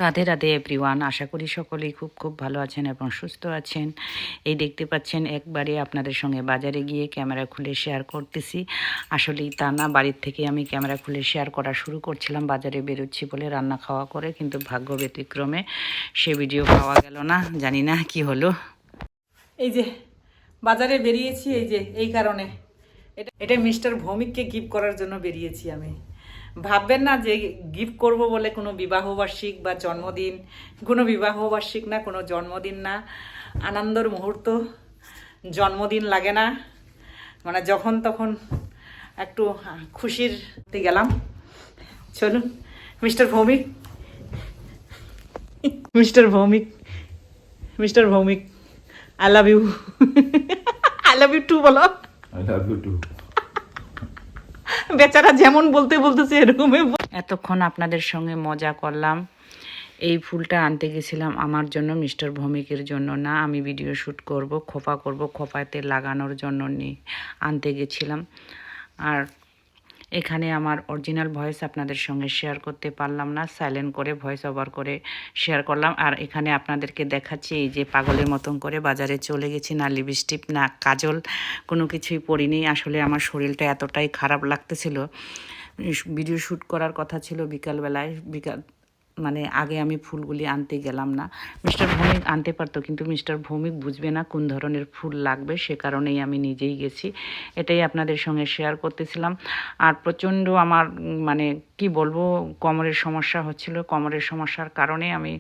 Radhe Radhe everyone, আশা করি সকলেই খুব খুব ভালো আছেন এবং সুস্থ আছেন। এই দেখতে পাচ্ছেন একবারে আপনাদের সঙ্গে বাজারে গিয়ে ক্যামেরা খুলে শেয়ার করতেছি। আসলেই তা না, বাড়ির থেকে আমি ক্যামেরা খুলে শেয়ার করা শুরু করছিলাম বাজারে বেরোচ্ছি বলে রান্না খাওয়া করে, কিন্তু ভাগ্য ব্যতিক্রমে সে ভিডিও পাওয়া গেল না, জানি না কি হলো। এই যে বাজারে বেরিয়েছি, এই যে এই কারণে এটা মিস্টার ভৌমিককে গিফট করার জন্য বেরিয়েছি আমি। ভাববেন না যে গিফট করব বলে কোনো বিবাহবার্ষিক বা জন্মদিন, কোনো বিবাহবার্ষিক না, কোনো জন্মদিন না, আনন্দের মুহূর্ত। জন্মদিন লাগে না, মানে যখন তখন একটু খুশির গেলাম। চলুন mister Bhowmik, mister Bhowmik, mister Bhowmik, I love you, I love you too বলো। I love you too. বেচারা যেমন বলতে বলতেছে এরকমই। এতক্ষণ আপনাদের সঙ্গে মজা করলাম। এই ফুলটা আনতে গেছিলাম আমার জন্য, মিস্টার ভৌমিকের জন্য না। আমি ভিডিও শ্যুট করব, খোপা করব, খোপাতে লাগানোর জন্য আনতে গেছিলাম। আর এখানে আমার অরিজিনাল ভয়েস আপনাদের সঙ্গে শেয়ার করতে পারলাম না, সাইলেন্ট করে ভয়েস ওভার করে শেয়ার করলাম। আর এখানে আপনাদেরকে দেখাচ্ছি এই যে পাগলের মতন করে বাজারে চলে গেছি, না লিপস্টিক না কাজল, কোনো কিছুই পরিনি। আসলে আমার শরীরটা এতটাই খারাপ লাগতেছিল। ভিডিও শ্যুট করার কথা ছিল বিকালবেলায়, মানে আগে আমি ফুলগুলি আনতে গেলাম না। মিস্টার ভৌমিক আনতে পারতো, কিন্তু মিস্টার ভৌমিক বুঝবে না কোন ধরনের ফুল লাগবে, সে কারণেই আমি নিজেই গেছি। এটাই আপনাদের সঙ্গে শেয়ার করতেছিলাম। আর প্রচণ্ড আমার মানে কি বলবো, কোমরের সমস্যা হচ্ছিল। কোমরের সমস্যার কারণে আমি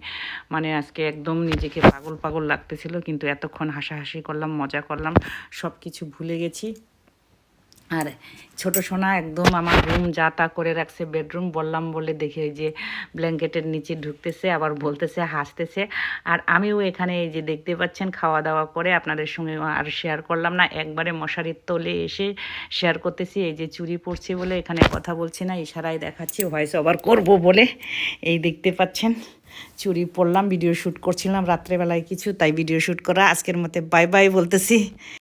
মানে আজকে একদম নিজেকে পাগল পাগল লাগতেছিল, কিন্তু এতক্ষণ হাসাহাসি করলাম, মজা করলাম, সব কিছু ভুলে গেছি। আর ছোটো সোনা একদম আমার রুম যা তা করে রাখছে, বেডরুম বললাম বলে দেখে এই যে ব্ল্যাঙ্কেটের নিচে ঢুকতেছে, আবার বলতেছে, হাসতেছে। আর আমিও এখানে এই যে দেখতে পাচ্ছেন খাওয়া দাওয়া করে আপনাদের সঙ্গে আর শেয়ার করলাম না, একবারে মশারির তলে এসে শেয়ার করতেছি। এই যে চুড়ি পরছি বলে এখানে কথা বলছি না, ইশারায় দেখাচ্ছি, ভয়েস ওভার করব বলে। এই দেখতে পাচ্ছেন চুড়ি পরলাম, ভিডিও শ্যুট করছিলাম রাত্রেবেলায় কিছু, তাই ভিডিও শ্যুট করা। আজকের মতো বাই বাই বলতেছি।